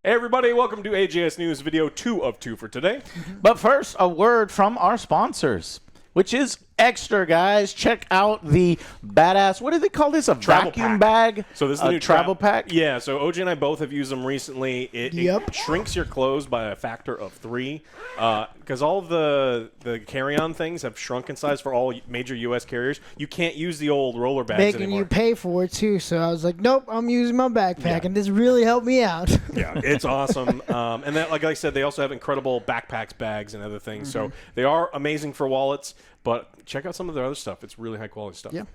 Hey everybody, welcome to AJS News video 2 of 2 for today. But first, a word from our sponsors, which is Extra, guys. Check out the badass, what do they call this? A Travel vacuum pack. bag? So this is the new travel pack? Yeah, so OJ and I both have used them recently. It shrinks your clothes by a factor of 3 because all of the carry-on things have shrunk in size for all major U.S. carriers. You can't use the old roller bags Making anymore. you pay for it, too. So I was like, nope, I'm using my backpack, and this really helped me out. Yeah, it's awesome. And then, like I said, they also have incredible backpacks, bags, and other things. So they are amazing for wallets, but check out some of their other stuff. It's really high-quality stuff. Yeah.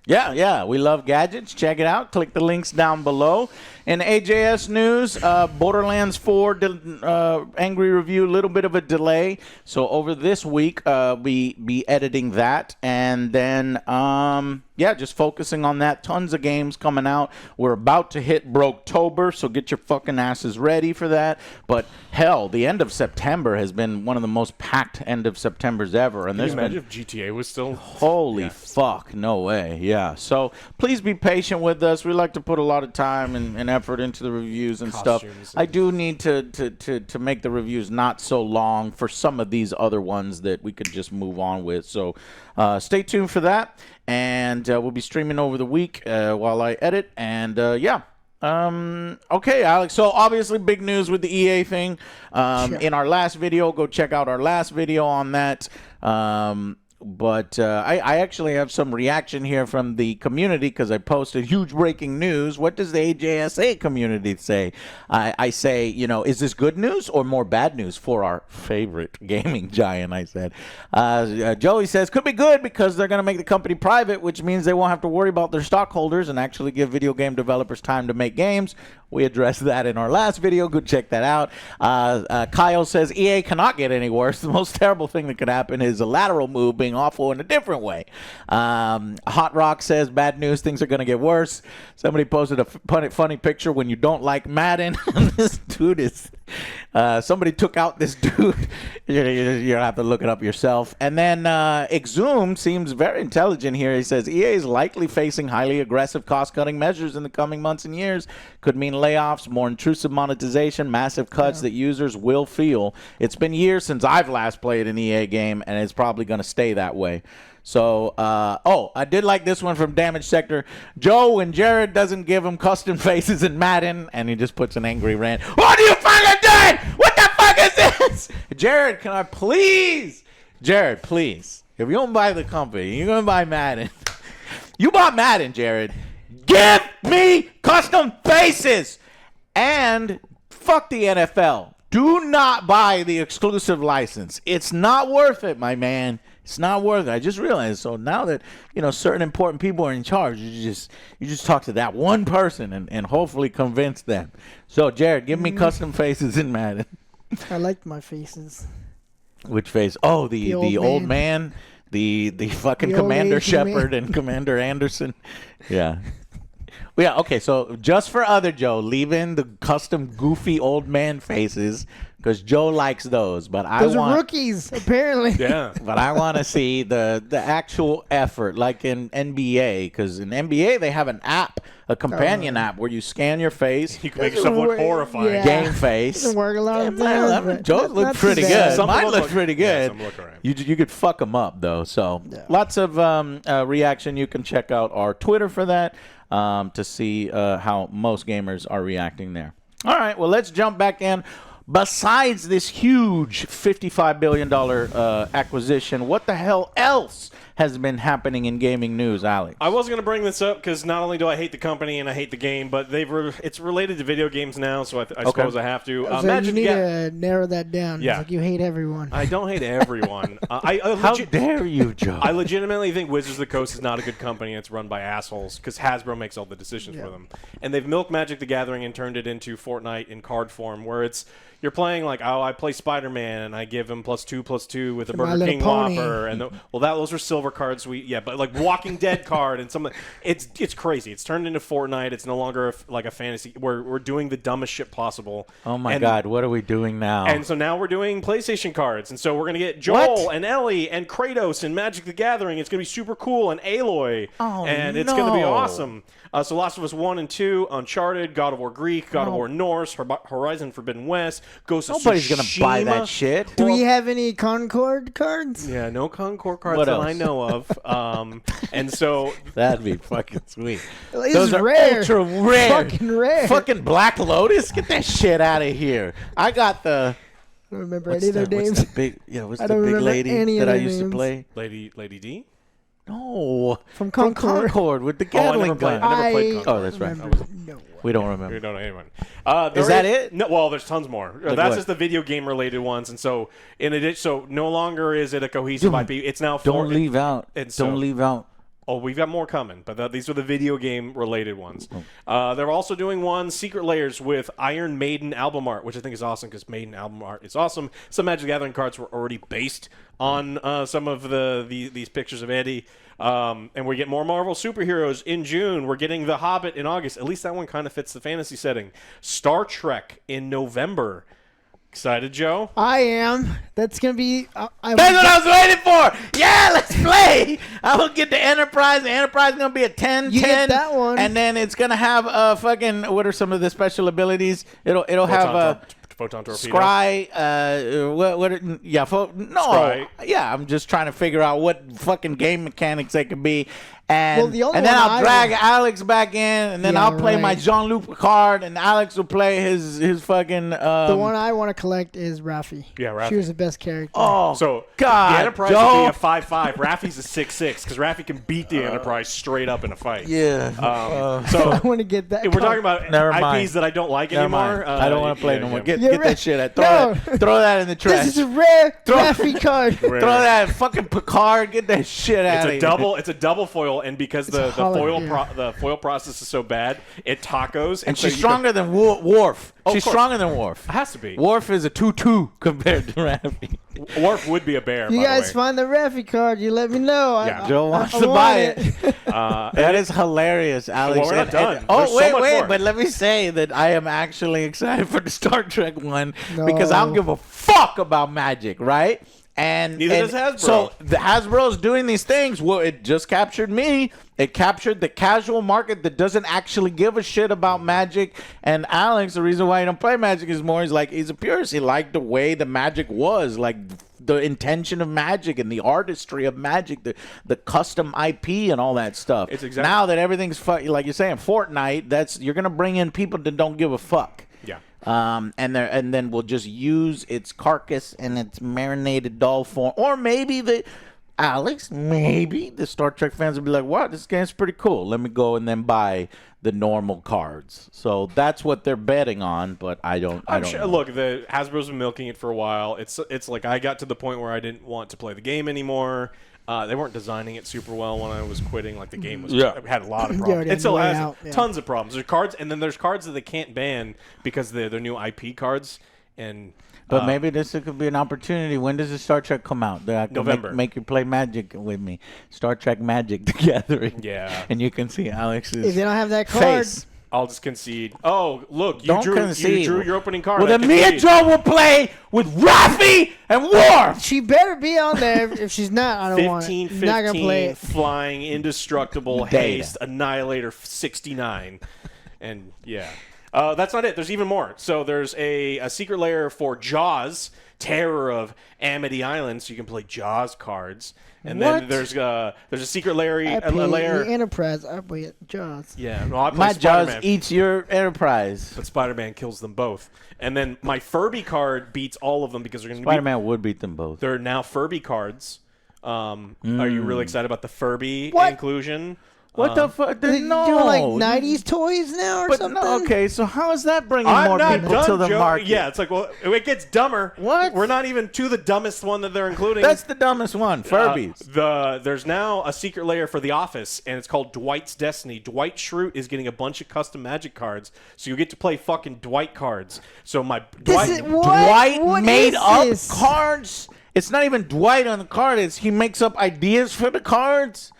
Yeah, we love gadgets. Check it out. Click the links down below. In AJS News, Borderlands 4 angry review, a little bit of a delay. So over this week, we be editing that. And then, yeah, just focusing on that. Tons of games coming out. We're about to hit Broketober, so get your fucking asses ready for that. But hell, the end of September has been one of the most packed end of Septembers ever. And Can you there's imagine been if GTA was still... Holy fuck, no way. Yeah. So please be patient with us. We like to put a lot of time and effort into the reviews and stuff. I do need to make the reviews not so long for some of these other ones that we could just move on with. So stay tuned for that. And we'll be streaming over the week while I edit. And yeah. Okay, Alex. So obviously big news with the EA thing. In our last video, go check out our last video on that. But I actually have some reaction here from the community because I posted huge breaking news. What does the AJSA community say? I say, you know, is this good news or more bad news for our favorite gaming giant, I said. Joey says, could be good because they're going to make the company private, which means they won't have to worry about their stockholders and actually give video game developers time to make games. We addressed that in our last video. Go check that out. Kyle says EA cannot get any worse. The most terrible thing that could happen is a lateral move being awful in a different way. Hot Rock says bad news. Things are going to get worse. Somebody posted a funny picture when you don't like Madden. This dude is... somebody took out this dude. You're going to have to look it up yourself. And then Exhumed seems very intelligent here. He says EA is likely facing highly aggressive cost-cutting measures in the coming months and years. Could mean layoffs, more intrusive monetization, massive cuts that users will feel. It's been years since I've last played an EA game, and it's probably going to stay that way. So, I did like this one from Damage Sector. Joe, when Jared doesn't give him custom faces in Madden, and he just puts an angry rant. What are you fucking doing? What the fuck is this? Jared, can I please? Jared, please. If you don't buy the company, you're going to buy Madden. You bought Madden, Jared. Give me custom faces. And fuck the NFL. Do not buy the exclusive license. It's not worth it, my man. It's not worth it. I just realized. So now that, you know, certain important people are in charge, you just talk to that one person and hopefully convince them. So, Jared, give me custom faces in Madden. I liked my faces. Which face? Oh, the old man. The fucking the Commander Shepard and Commander Anderson. Yeah. Yeah, okay, so just for other Joe, leave in the custom goofy old man faces because Joe likes those. But those are rookies, apparently. Yeah. But I want to see the actual effort, like in NBA, because in NBA they have an app, a companion app, where you scan your face. You can make yourself look horrifying. Yeah. Game face. Doesn't work a lot of times. Joe looked pretty good. Mine looked pretty good. Yeah, some look all right. You could fuck them up, though. So lots of reaction. You can check out our Twitter for that. To see how most gamers are reacting there. All right, well, let's jump back in. Besides this huge $55 billion acquisition, what the hell else has been happening in gaming news, Alex? I was going to bring this up because not only do I hate the company and I hate the game, but it's related to video games now, so I suppose I have to. So you need to narrow that down. Yeah. It's like you hate everyone. I don't hate everyone. How dare you, Joe? I legitimately think Wizards of the Coast is not a good company. It's run by assholes because Hasbro makes all the decisions for them. And they've milked Magic the Gathering and turned it into Fortnite in card form, where it's, you're playing like, oh, I play Spider-Man and I give him +2/+2 with a My Burger Little King Pony. Whopper, and those were silver cards. But like Walking Dead card and some, it's crazy. It's turned into Fortnite. It's no longer like a fantasy. We're doing the dumbest shit possible. Oh my God, what are we doing now? And so now we're doing PlayStation cards, and so we're gonna get Joel and Ellie and Kratos and Magic the Gathering. It's gonna be super cool, and Aloy, and it's gonna be awesome. So Last of Us 1 and 2, Uncharted, God of War Greek, God of War Norse, Horizon Forbidden West, Ghost of Tsushima. Nobody's gonna buy that shit. Do we have any Concord cards? Yeah, no Concord cards What that else? I know of. And so That'd be fucking sweet. This Those is are rare. ultra rare. Fucking rare. Fucking Black Lotus. Get that shit out of here. I got the. I don't remember What's any of their the, what's names. the big? Yeah, what's I the don't big remember lady any of that I their used to names. play? Lady D. No, From from Concord. Concord with the Oh, I Gatling never played. gun. I never played I Concord. Oh, that's right. remember no one. We don't We remember. don't know anyone. Is that it? No, well, there's tons more. Like That's what? just the video game related ones, and so in addition, so no longer is it a cohesive IP. It's now Don't leave out. and so- Don't leave out. Oh, we've got more coming, but these are the video game related ones. Oh. They're also doing Secret Layers with Iron Maiden album art, which I think is awesome because Maiden album art is awesome. Some Magic the Gathering cards were already based on some of these pictures of Eddie. And we get more Marvel superheroes in June. We're getting The Hobbit in August. At least that one kind of fits the fantasy setting. Star Trek in November. Excited, Joe? I am. That's gonna be. That's what I was waiting for. Yeah, let's play. I will get the Enterprise. The Enterprise is going to be a 10, You 10. get that one. And then it's going to have fucking, what are some of the special abilities? It'll have Photon Torpedo. Scry, Scry. yeah, I'm just trying to figure out what fucking game mechanics they could be. And, Well, the only and then one I'll I drag would- Alex back in, and then Yeah, I'll play my right. Jean-Luc Picard, and Alex will play his fucking. The one I want to collect is Raffi. Yeah, Raffi. She was the best character. Oh, So God, the Enterprise Joe. would be a 5/5. Raffi's a 6/6 because Raffi can beat the Enterprise straight up in a fight. yeah. So I want to get that. we're talking about Never IPs mind. that I don't like Never anymore. mind. I don't want to play no more. Get You're that right. shit out. No. Throw that in the trash. This is a rare Raffi card. Throw that fucking Picard. Get that shit out of here. It's a double foil, and because the foil process is so bad, it tacos. And so she's you stronger than Worf. Oh, of She's course. stronger than Worf. It has to be. Worf is a 2/2 compared to Raffi. Worf would be a bear. You by guys the way. find the Raffi card. You let me know. Yeah, Joe wants I to want buy it. And That is hilarious, Alex. Well, we're not done. Oh, There's so wait, much wait. more. But let me say that I am actually excited for the Star Trek one No. because I don't give a fuck about magic, right? And Neither and does Hasbro. So the Hasbro's doing these things. Well, it just captured me. It captured the casual market that doesn't actually give a shit about magic. And Alex, the reason why he don't play magic is more, he's a purist. He liked the way the magic was, like the intention of magic and the artistry of magic, the custom IP and all that stuff. It's exactly- now that everything's like you're saying, Fortnite. You're gonna bring in people that don't give a fuck. Yeah. And then we'll just use its carcass and its marinated doll form, or maybe the Star Trek fans will be like, "Wow, this game's pretty cool. Let me go and then buy the normal cards." So that's what they're betting on, but I don't know. Look, the Hasbro's been milking it for a while. It's like I got to the point where I didn't want to play the game anymore. They weren't designing it super well when I was quitting. Like the game had a lot of You problems. already It had still the way has out, yeah. tons of problems. There's cards, and then there's cards that they can't ban because they're new IP cards. And But maybe this could be an opportunity. When does the Star Trek come out? That I can November. make you play Magic with me. Star Trek Magic the Gathering. Yeah. And you can see Alex's If they don't have that card, face. I'll just concede. Oh, look, you Don't drew concede. your opening card. Well, I then me and concede. Joe will play with Raffi and Worf. she better be on there. If she's not, I don't want 15, it. You're not gonna play 15, it. flying, indestructible, Data. haste, annihilator, 69. And, yeah. That's not it. There's even more. So there's a secret layer for Jaws, Terror of Amity Island, so you can play Jaws cards. And then What? there's a secret layer. I A play layer. the Enterprise. I play Jaws. Yeah, no, I play My Jaws Spider-Man. eats your Enterprise. But Spider-Man kills them both. And then my Furby card beats all of them because they're going to be. Spider-Man would beat them both. They're now Furby cards. Are you really excited about the Furby What? inclusion? What the fuck? No. Doing like 90s toys now or something? No, okay, so how is that bringing more people to the market? Yeah, it's like, well, it gets dumber. What? We're not even to the dumbest one that they're including. That's the dumbest one, Furbies. There's now a secret layer for The Office, and it's called Dwight's Destiny. Dwight Schrute is getting a bunch of custom Magic cards, so you get to play fucking Dwight cards. So Dwight made up cards? It's not even Dwight on the card. He makes up ideas for the cards?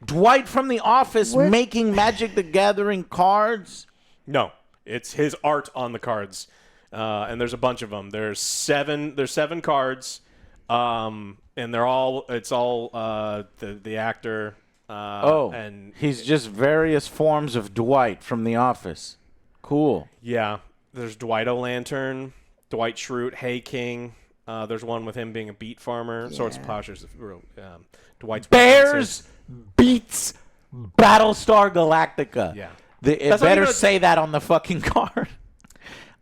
Dwight from The Office making Magic the Gathering cards? No, it's his art on the cards, and there's a bunch of them. There's seven cards, and it's all the actor. And he's just various forms of Dwight from The Office. Cool. Yeah, there's Dwight O'Lantern, Dwight Schrute, Hey King. There's one with him being a beet farmer. Yeah. Swords and Postures. Dwight's Bears beats Battlestar Galactica. Yeah. It better say that on the fucking card.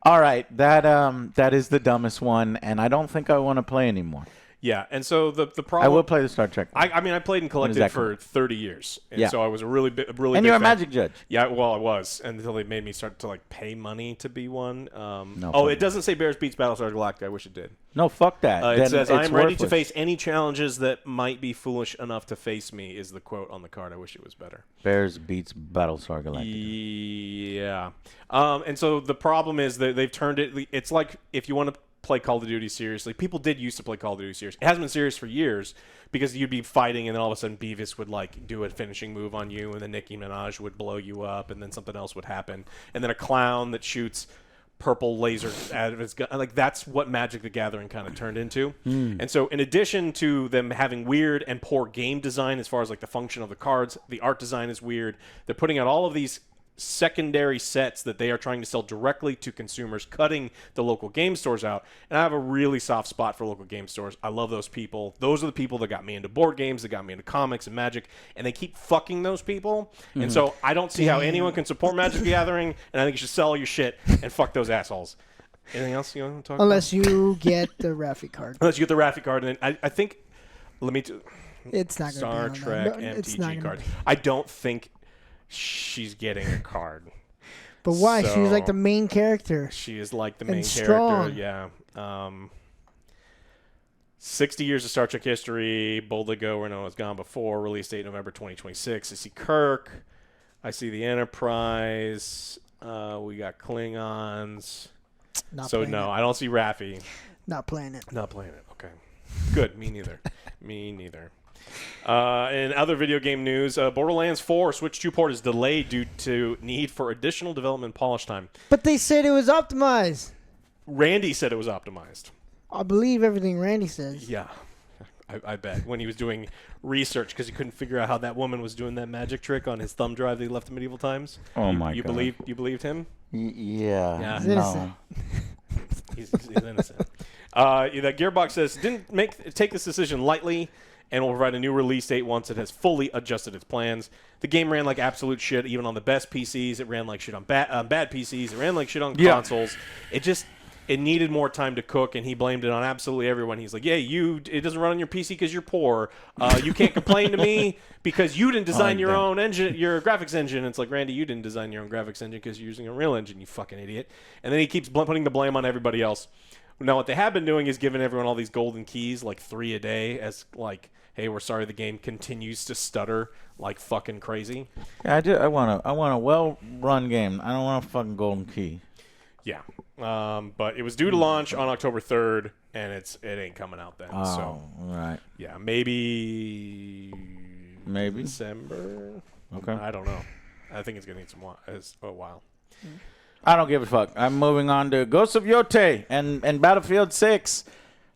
All right, that is the dumbest one, and I don't think I want to play anymore. Yeah, and so the problem... I will play the Star Trek. I mean, I played and collected for 30 years, and so I was a really big And big you're a fan. Magic judge. Yeah, well, I was, until they made me start to like pay money to be one. No, it doesn't say Bears beats Battlestar Galactica. I wish it did. No, fuck that. It says, "I'm ready to face any challenges that might be foolish enough to face me," is the quote on the card. I wish it was better. Bears beats Battlestar Galactica. Yeah. And so the problem is that they've turned it... It's like if you want to play Call of Duty seriously. People did used to play Call of Duty seriously. It hasn't been serious for years because you'd be fighting and then all of a sudden Beavis would like do a finishing move on you and then Nicki Minaj would blow you up and then something else would happen. And then a clown that shoots purple laser out of his gun. Like that's what Magic the Gathering kind of turned into. And so in addition to them having weird and poor game design as far as like the function of the cards, the art design is weird. They're putting out all of these secondary sets that they are trying to sell directly to consumers, cutting the local game stores out. And I have a really soft spot for local game stores. I love those people. Those are the people that got me into board games, that got me into comics and Magic, and they keep fucking those people. And so I don't see how anyone can support Magic the Gathering, and I think you should sell your shit and fuck those assholes. Anything else you want to talk Unless you get the Raffi card. Unless you get the Raffi card. And I think, it's not Star Trek MTG card. I don't think she's getting a card. But why? So, she's like the main character. She is like the main strong. character, yeah. 60 years of Star Trek history. Boldly go where no one's gone before. Release date November 2026. I see Kirk. I see the Enterprise. We got Klingons. I don't see Raffi. Not playing it. Not playing it. Okay. Good. Me neither. Me neither. In other video game news, Borderlands 4 Switch 2 port is delayed due to need for additional development polish time. But they said it was optimized. Randy said it was optimized. I believe everything Randy says. Yeah, I bet. When he was doing research because he couldn't figure out how that woman was doing that magic trick on his thumb drive that he left in Medieval Times. Oh, my God. You believed him? Yeah. He's innocent. He's innocent. That Gearbox says, didn't take this decision lightly and will provide a new release date once it has fully adjusted its plans. The game ran like absolute shit, even on the best PCs. It ran like shit on bad PCs. It ran like shit on consoles. It needed more time to cook, and he blamed it on absolutely everyone. He's like, yeah, it doesn't run on your PC because you're poor. You can't complain to me because you didn't design your own engine, your graphics engine. And it's like, Randy, you didn't design your own graphics engine because you're using a real engine, you fucking idiot. And then he keeps putting the blame on everybody else. Now, what they have been doing is giving everyone all these golden keys, like 3 a day, as like, hey, we're sorry the game continues to stutter like fucking crazy. Yeah, I want a well-run game. I don't want a fucking golden key. Yeah. But it was due to launch on October 3rd, and it ain't coming out then. Oh, right. Yeah, maybe December. Okay. I don't know. I think it's going to need a while. I don't give a fuck. I'm moving on to Ghosts of Yote and Battlefield 6.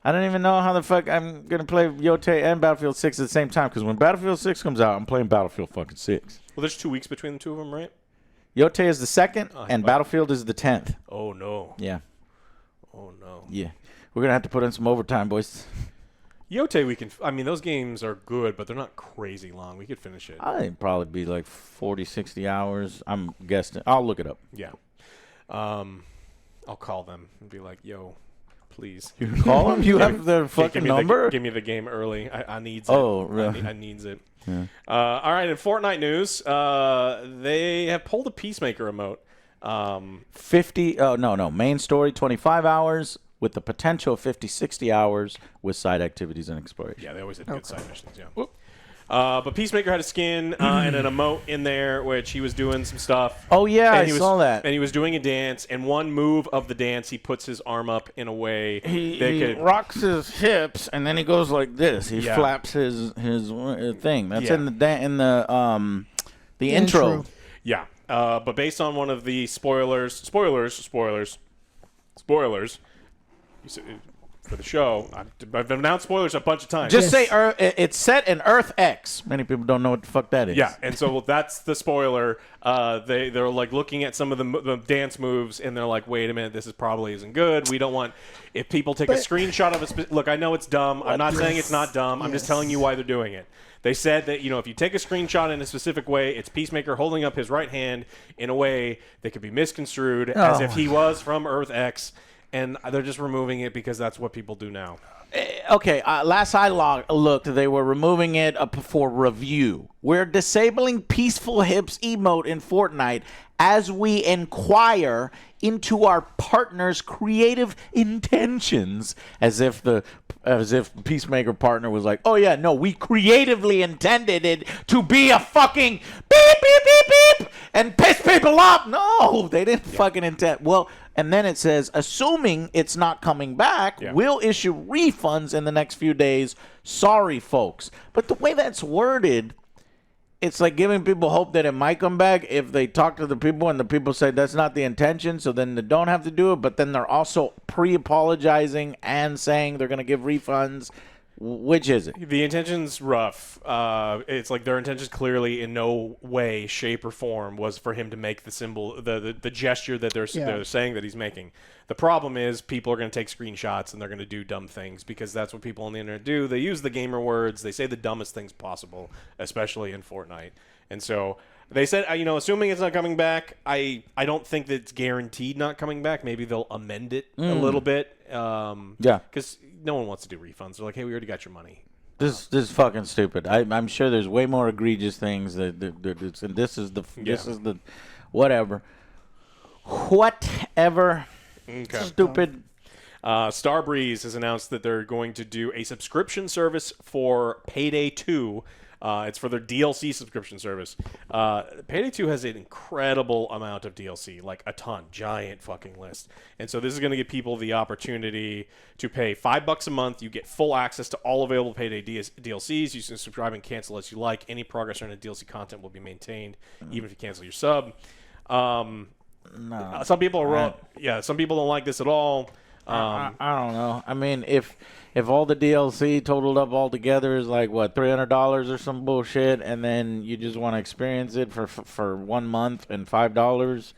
I don't even know how the fuck I'm going to play Yote and Battlefield 6 at the same time, because when Battlefield 6 comes out, I'm playing Battlefield fucking 6. Well, there's 2 weeks between the two of them, right? Yote is the 2nd, and Battlefield is the 10th. Oh, no. Yeah. Oh, no. Yeah. We're going to have to put in some overtime, boys. Yote, those games are good, but they're not crazy long. We could finish it. I think it'd probably be like 40, 60 hours. I'm guessing. I'll look it up. Yeah. I'll call them and be like, yo, please. You can call him. You have their fucking number. Give me the game early. I needs it. Oh, really? I needs it. Yeah. All right, in Fortnite news, they have pulled a Peacemaker emote. 50. Oh no. Main story 25 hours with the potential of 50-60 hours with side activities and exploration. Yeah, they always had good side missions. Yeah. But Peacemaker had a skin and an emote in there, which he was doing some stuff. Oh, yeah, I saw that. And he was doing a dance, and one move of the dance, he puts his arm up in a way he rocks his hips, and then he goes like this. He flaps his thing. That's in the intro. Yeah. But based on one of the spoilers for the show, I've announced spoilers a bunch of times. Just say it's set in Earth X. Many people don't know what the fuck that is. Yeah, and so that's the spoiler. They're like looking at some of the dance moves, and they're like, "Wait a minute, this probably isn't good. We don't want if people take a screenshot of it. Look, I know it's dumb. I'm not saying it's not dumb. I'm just telling you why they're doing it. They said that if you take a screenshot in a specific way, it's Peacemaker holding up his right hand in a way that could be misconstrued as if he was from Earth X." And they're just removing it because that's what people do now. Okay, last I looked, they were removing it for review. We're disabling Peaceful Hips emote in Fortnite as we inquire into our partner's creative intentions, as if Peacemaker partner was like, "Oh yeah, no, we creatively intended it to be a fucking beep beep beep beep and piss people off." No, they didn't fucking intend. Well, and then it says, assuming it's not coming back, we'll issue refunds in the next few days. Sorry, folks. But the way that's worded, it's like giving people hope that it might come back if they talk to the people and the people say that's not the intention, so then they don't have to do it, but then they're also pre-apologizing and saying they're going to give refunds. Which is it? The intention's rough. It's like their intention clearly in no way, shape, or form was for him to make the symbol, the gesture that they're saying that he's making. The problem is people are going to take screenshots and they're going to do dumb things because that's what people on the internet do. They use the gamer words. They say the dumbest things possible, especially in Fortnite. And so they said, assuming it's not coming back, I don't think that it's guaranteed not coming back. Maybe they'll amend it a little bit. Because no one wants to do refunds. They're like, hey, we already got your money. This is fucking stupid. I'm sure there's way more egregious things and this is the whatever. Whatever. Okay. Stupid. Starbreeze has announced that they're going to do a subscription service for Payday 2. It's for their DLC subscription service. Payday 2 has an incredible amount of DLC, like a ton, giant fucking list. And so this is going to give people the opportunity to pay $5 a month. You get full access to all available Payday DLCs. You can subscribe and cancel as you like. Any progress or any DLC content will be maintained, even if you cancel your sub. No. Some people some people don't like this at all. I don't know. I mean, if all the DLC totaled up all together is like what, $300 or some bullshit, and then you just want to experience it for 1 month and $5,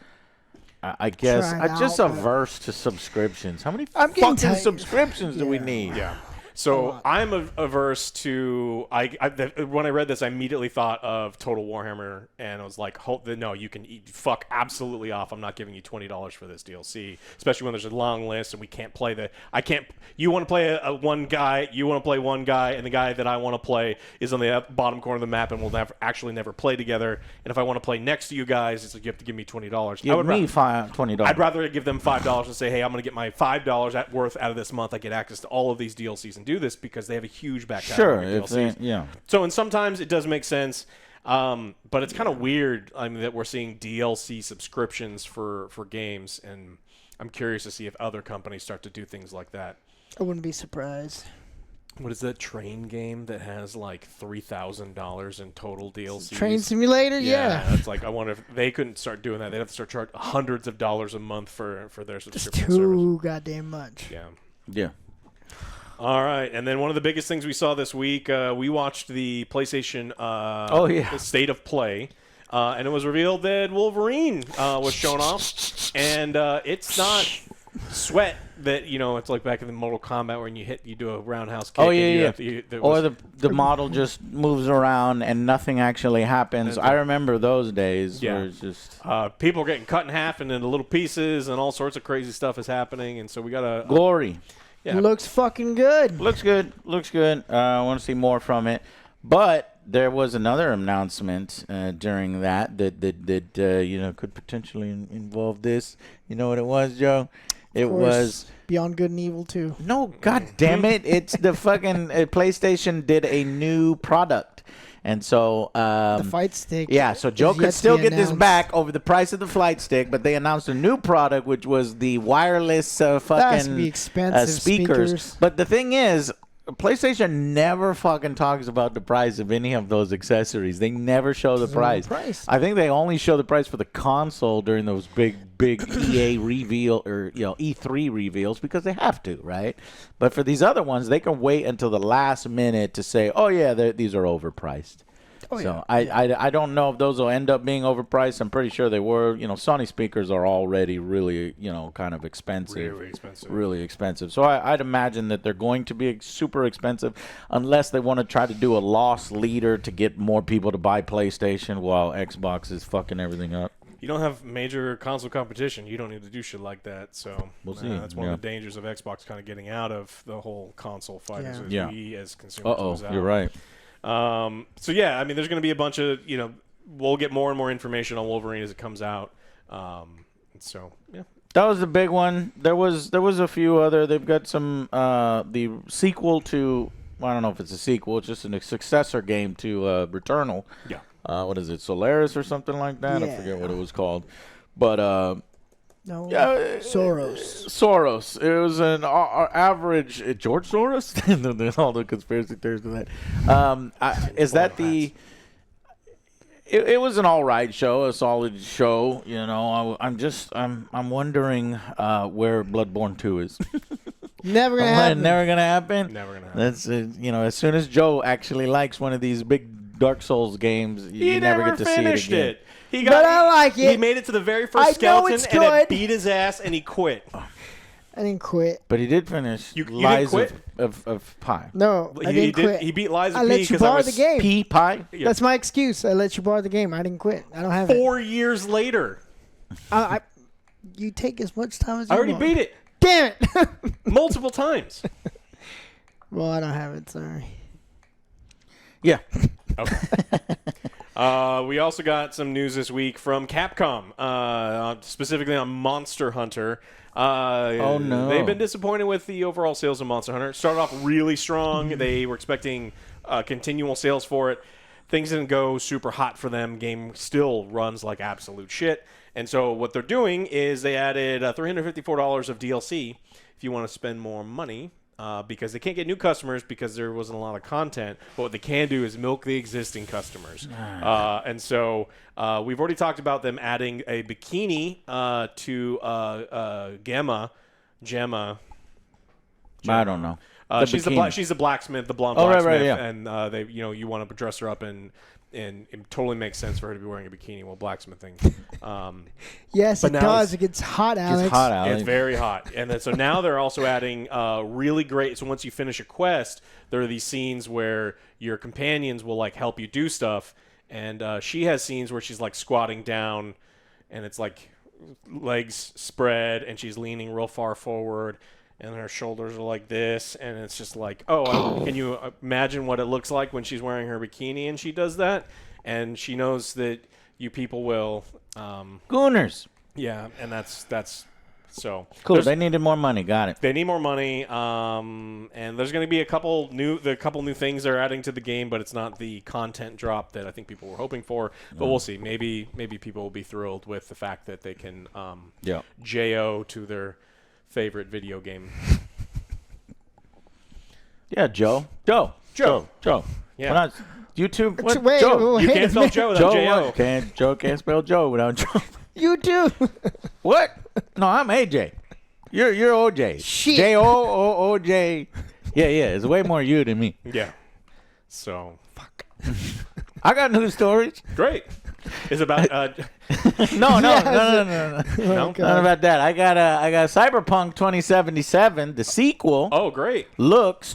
I guess I'm just averse to subscriptions. How many fucking subscriptions do we need? Yeah. So I'm averse to. When I read this, I immediately thought of Total Warhammer, and I was like, "No, you can fuck absolutely off. I'm not giving you $20 for this DLC, especially when there's a long list and we can't play the. I can't. You want to play one guy, you want to play one guy, and the guy that I want to play is on the bottom corner of the map, and we'll never play together. And if I want to play next to you guys, it's like you have to give me $20. Give me $20. I'd rather give them $5 and say, hey, I'm going to get my $5 worth out of this month. I get access to all of these DLCs. Do this because they have a huge back catalog of DLCs. So, and sometimes it does make sense, but it's kind of weird. That we're seeing DLC subscriptions for games, and I'm curious to see if other companies start to do things like that. I wouldn't be surprised. What is that train game that has like $3,000 in total DLCs? Train Simulator, yeah. It's like I wonder if they couldn't start doing that. They'd have to start charging hundreds of dollars a month for their subscription service. It's too goddamn much. Yeah. All right, and then one of the biggest things we saw this week, we watched the PlayStation State of Play, and it was revealed that Wolverine was shown off, and it's not Sweat that, it's like back in the Mortal Kombat when you do a roundhouse kick. Or the model just moves around and nothing actually happens. I remember those days where it's just... people are getting cut in half and into little pieces, and all sorts of crazy stuff is happening, and so we got a... Glory. Yeah. Looks fucking good. Looks good. Looks good. I want to see more from it. But there was another announcement during that could potentially involve this. You know what it was, Joe? It was Beyond Good and Evil 2. No, god damn it! It's the fucking PlayStation did a new product, and so The fight stick. yeah, so Joe is yet could to still be get this announced. back over the price of the flight stick, but they announced a new product, which was the wireless That has to fucking be expensive speakers. But the thing is, PlayStation never fucking talks about the price of any of those accessories. They never show the price. I think they only show the price for the console during those big EA reveal or E3 reveals because they have to, right? But for these other ones, they can wait until the last minute to say, "Oh yeah, these are overpriced." So I don't know if those will end up being overpriced. I'm pretty sure they were. Sony speakers are already really, kind of expensive. Really expensive. So I'd imagine that they're going to be super expensive unless they want to try to do a loss leader to get more people to buy PlayStation while Xbox is fucking everything up. You don't have major console competition. You don't need to do shit like that. So we'll see. That's one of the dangers of Xbox kind of getting out of the whole console fight. We as consumers lose out. You're right. So yeah, I mean, there's going to be a bunch of we'll get more and more information on Wolverine as it comes out. So yeah, that was the big one. There was a few other. They've got some the sequel to. I don't know if it's a sequel. It's just a successor game to Returnal. Yeah. What is it, Solaris or something like that? Yeah. I forget what it was called, but No. yeah, Soros. It was an average George Soros. All the conspiracy theories to that. Is that the? It was an all right show, a solid show. I'm wondering where Bloodborne 2 is. Never gonna happen. Never gonna happen. Never gonna happen. That's as soon as Joe actually likes one of these big Dark Souls games, you never get to see it again. But I like it. He made it to the very first skeleton and it beat his ass and he quit. I didn't quit. But he did finish You didn't Lies quit? of Pi. No, I didn't quit. He beat Lies I of P let you because borrow the game. P Pi? Yeah. That's my excuse. I let you borrow the game. I didn't quit. I don't have it. 4 years later. You take as much time as you I already want. beat it Damn it. multiple times. Well, I don't have it. Sorry. Yeah. Okay. We also got some news this week from Capcom, specifically on Monster Hunter. Oh, no. They've been disappointed with the overall sales of Monster Hunter. It started off really strong. They were expecting continual sales for it. Things didn't go super hot for them. Game still runs like absolute shit. And so what they're doing is they added $354 of DLC if you want to spend more money. Because they can't get new customers because there wasn't a lot of content. But what they can do is milk the existing customers. And so we've already talked about them adding a bikini to Gemma. I don't know. She's the blacksmith, the blonde right, blacksmith, yeah. and they you want to dress her up and it totally makes sense for her to be wearing a bikini while blacksmithing. Yes, But it now does. It gets hot, Alex. It's hot, Alex. It's very hot. And then, so now they're also adding really great. So once you finish a quest, there are these scenes where your companions will like help you do stuff. And she has scenes where she's like squatting down and it's like legs spread and she's leaning real far forward and her shoulders are like this. And it's just like, can you imagine what it looks like when she's wearing her bikini and she does that? And she knows that you people will... Gooners. Yeah, and that's so Cool. They needed more money. Got it. they need more money, and there's going to be a couple new things they're adding to the game, but it's not the content drop that I think people were hoping for. But we'll see. Maybe people will be thrilled with the fact that they can JO to their favorite video game. Yeah, Joe. Joe. We're Yeah. not, YouTube. What? Wait, Joe. wait You a can't spell minute. Joe without Joe can't spell Joe without Joe. You too. What? No, I'm AJ. You're OJ. Shit. JOOJ. Yeah. It's way more you than me. Yeah. So Fuck. I got news stories. great. It's about No. no. None about that. I got Cyberpunk 2077, the sequel. Oh, great. Looks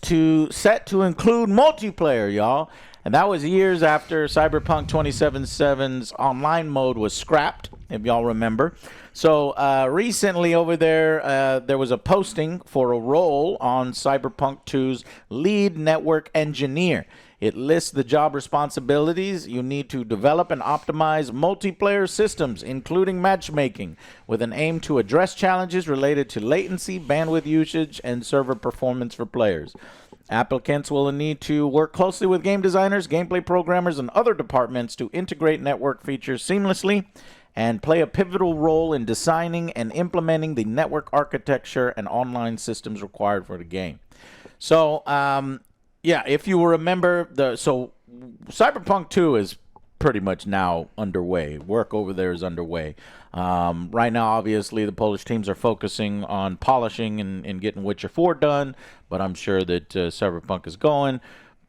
set to include multiplayer, y'all. And that was years after Cyberpunk 2077's online mode was scrapped, if y'all remember. So recently over there, there was a posting for a role on Cyberpunk 2's lead network engineer. It lists the job responsibilities. You need to develop and optimize multiplayer systems, including matchmaking, with an aim to address challenges related to latency, bandwidth usage, and server performance for players. Applicants will need to work closely with game designers, gameplay programmers, and other departments to integrate network features seamlessly and play a pivotal role in designing and implementing the network architecture and online systems required for the game. So, yeah, if you remember, Cyberpunk 2 is pretty much now underway. Work over there is underway. Right now, obviously, the Polish teams are focusing on polishing and getting Witcher 4 done, but I'm sure that Cyberpunk is going.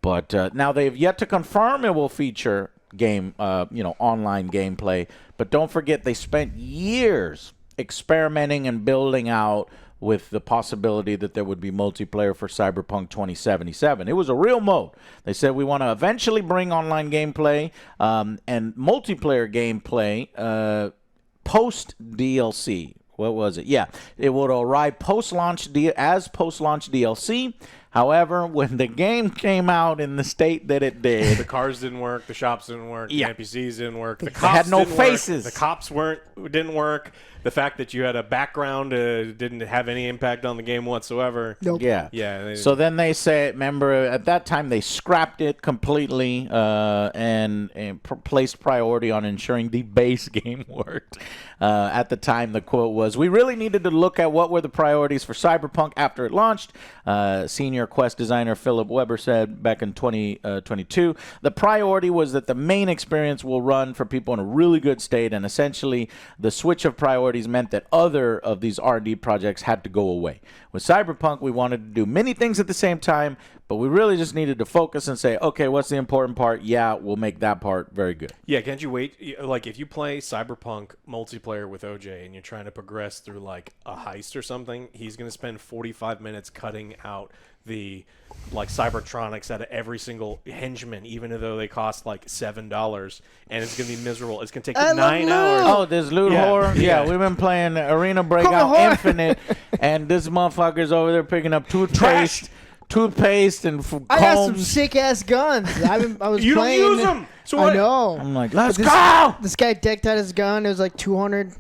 But now they've yet to confirm it will feature online gameplay. But don't forget, they spent years experimenting and building out with the possibility that there would be multiplayer for Cyberpunk 2077. It was a real mode. They said we want to eventually bring online gameplay and multiplayer gameplay post DLC. What was it? Yeah, it would arrive post-launch post-launch DLC. However, when the game came out in the state that it did, the cars didn't work, the shops didn't work, yeah, the NPCs didn't work, the cops had no faces. The cops didn't work. The fact that you had a background didn't have any impact on the game whatsoever. Nope. Yeah. So then they say, remember, at that time they scrapped it completely and placed priority on ensuring the base game worked. At the time, the quote was, "We really needed to look at what were the priorities for Cyberpunk after it launched." Senior Quest designer Philip Weber said back in 2022, "The priority was that the main experience will run for people in a really good state, and essentially the switch of priorities meant that other of these R&D projects had to go away. With Cyberpunk, we wanted to do many things at the same time, but we really just needed to focus and say, okay, what's the important part? Yeah, we'll make that part very good." Yeah, can't you wait? Like, if you play Cyberpunk multiplayer with OJ and you're trying to progress through, like, a heist or something, he's going to spend 45 minutes cutting out the, like, Cybertronics out of every single henchman, even though they cost, like, $7, and it's going to be miserable. It's going to take you 9 hours. Oh, there's loot horror? Yeah, we've been playing Arena Breakout Infinite, and this motherfucker's over there picking up toothpaste and combs. I got some sick ass guns. I was you playing. don't use them. So I know. I'm like, let's go. This guy decked out his gun. It was like 200.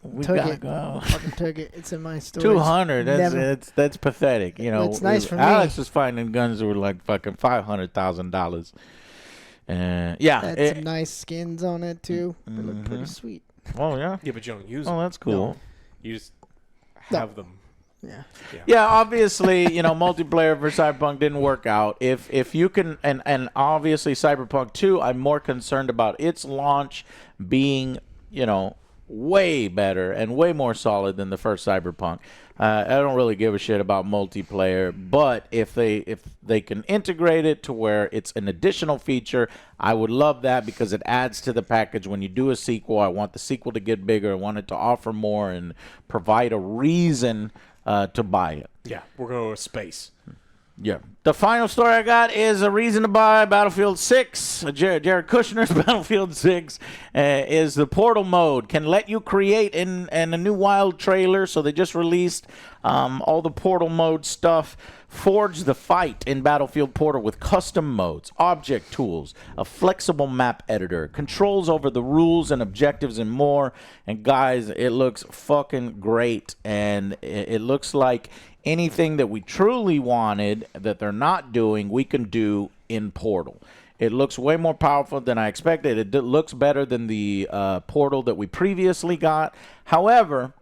We took gotta it. go. Fucking took it. It's in my storage. 200. That's pathetic. You know, it's nice for me. Alex was finding guns that were like fucking $500,000. Yeah, had some nice skins on it too. They look pretty sweet. Oh yeah. Yeah, but you don't use them. Oh, that's cool. No. You just have them. Yeah. Obviously, multiplayer for Cyberpunk didn't work out. If you can, and obviously Cyberpunk 2, I'm more concerned about its launch being, way better and way more solid than the first Cyberpunk. I don't really give a shit about multiplayer, but if they can integrate it to where it's an additional feature, I would love that, because it adds to the package. When you do a sequel, I want the sequel to get bigger. I want it to offer more and provide a reason to buy it. Yeah, we're going to space. Yeah. The final story I got is a reason to buy Battlefield 6. Jared Kushner's Battlefield 6 is the Portal mode. Can let you create in a new Wild trailer. So they just released all the Portal mode stuff. Forge the fight in Battlefield Portal with custom modes, object tools, a flexible map editor, controls over the rules and objectives, and more. And guys, it looks fucking great. And it looks like anything that we truly wanted that they're not doing, we can do in Portal. It looks way more powerful than I expected. It looks better than the Portal that we previously got. However,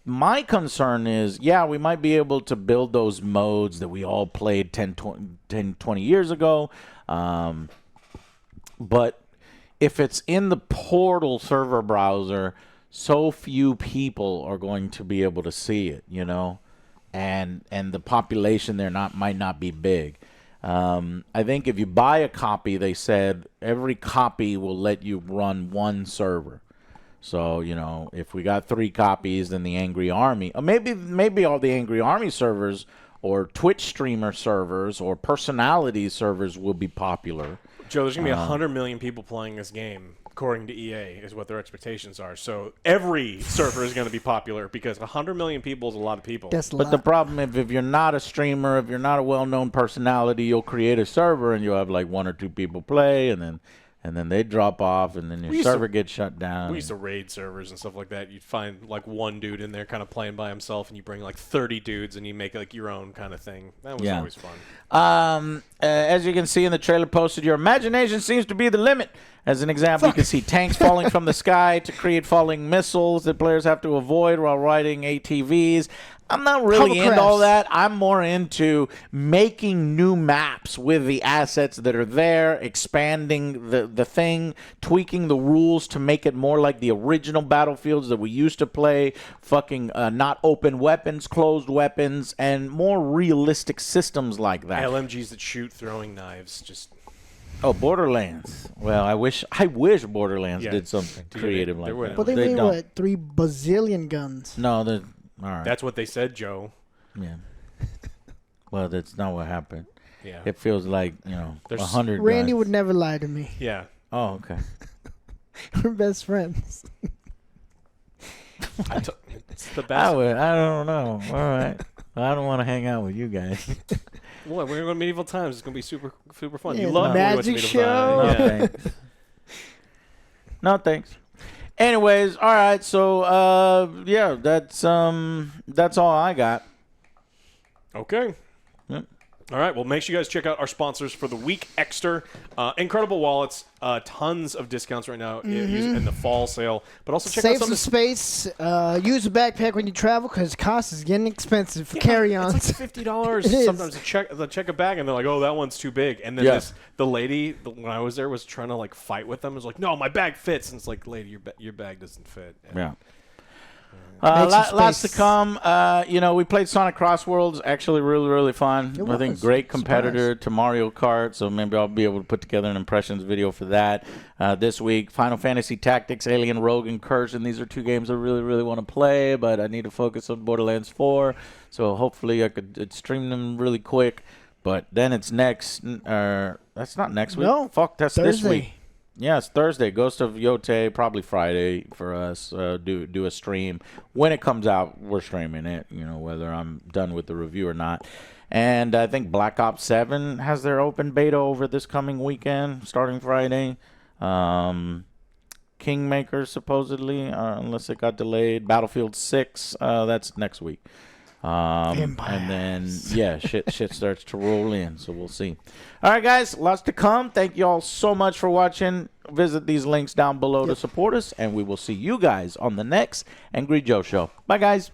my concern is, we might be able to build those modes that we all played 10, 20 years ago. But if it's in the Portal server browser, so few people are going to be able to see it, and the population there might not be big. I think if you buy a copy, they said every copy will let you run one server. So, if we got 3 copies, then the Angry Army, maybe all the Angry Army servers or Twitch streamer servers or personality servers will be popular. Joe, there's going to be 100 million people playing this game, according to EA, is what their expectations are. So every server is going to be popular because 100 million people is a lot of people. But the problem is if you're not a streamer, if you're not a well-known personality, you'll create a server and you'll have like 1 or 2 people play, and then they drop off, and then your server gets shut down. We used to raid servers and stuff like that. You'd find like one dude in there kind of playing by himself, and you bring like 30 dudes, and you make like your own kind of thing. That was always fun. As you can see in the trailer posted, your imagination seems to be the limit. As an example, you can see tanks falling from the sky to create falling missiles that players have to avoid while riding ATVs. I'm not really into all that. I'm more into making new maps with the assets that are there, expanding the thing, tweaking the rules to make it more like the original Battlefields that we used to play, fucking not open weapons, closed weapons, and more realistic systems like that. LMGs that shoot throwing knives, just... Oh, Borderlands. Well, I wish Borderlands did something creative like that. But they made, what, 3 bazillion guns? No, all right. That's what they said, Joe. Yeah. Well, that's not what happened. Yeah. It feels like, 100 Randy guns. would never lie to me. Yeah. Oh, okay. We're best friends. It's the best. I don't know. All right. I don't want to hang out with you guys. What? We're going to medieval times. It's going to be super, super fun. Yeah, you love magic show. No, thanks. No, thanks. Anyways, all right. So, yeah, that's all I got. Okay. Yep. All right. Well, make sure you guys check out our sponsors for the week. Exter, incredible wallets, tons of discounts right now in the fall sale. But also check out Save some some space. Use a backpack when you travel because cost is getting expensive for carry-ons. It's like $50 sometimes to check a bag, and they're like, "Oh, that one's too big." And then the lady, when I was there, was trying to like fight with them. Was like, "No, my bag fits." And it's like, "Lady, your bag doesn't fit." And yeah. Lots to come. We played Sonic Cross Worlds. Actually, really, really fun. I think great competitor to Mario Kart. So maybe I'll be able to put together an impressions video for that this week. Final Fantasy Tactics, Alien Rogue Incursion. These are 2 games I really, really want to play, but I need to focus on Borderlands 4. So hopefully I could stream them really quick. But then it's next. That's not next week. No, fuck. That's Thursday. this week. Yes, Thursday. Ghost of Yote, probably Friday for us. Do a stream. When it comes out, we're streaming it, whether I'm done with the review or not. And I think Black Ops 7 has their open beta over this coming weekend, starting Friday. Kingmaker, supposedly, unless it got delayed. Battlefield 6, that's next week. And then, shit starts to roll in, so we'll see. All right, guys, lots to come. Thank you all so much for watching. Visit these links down below to support us, and we will see you guys on the next Angry Joe Show. Bye, guys.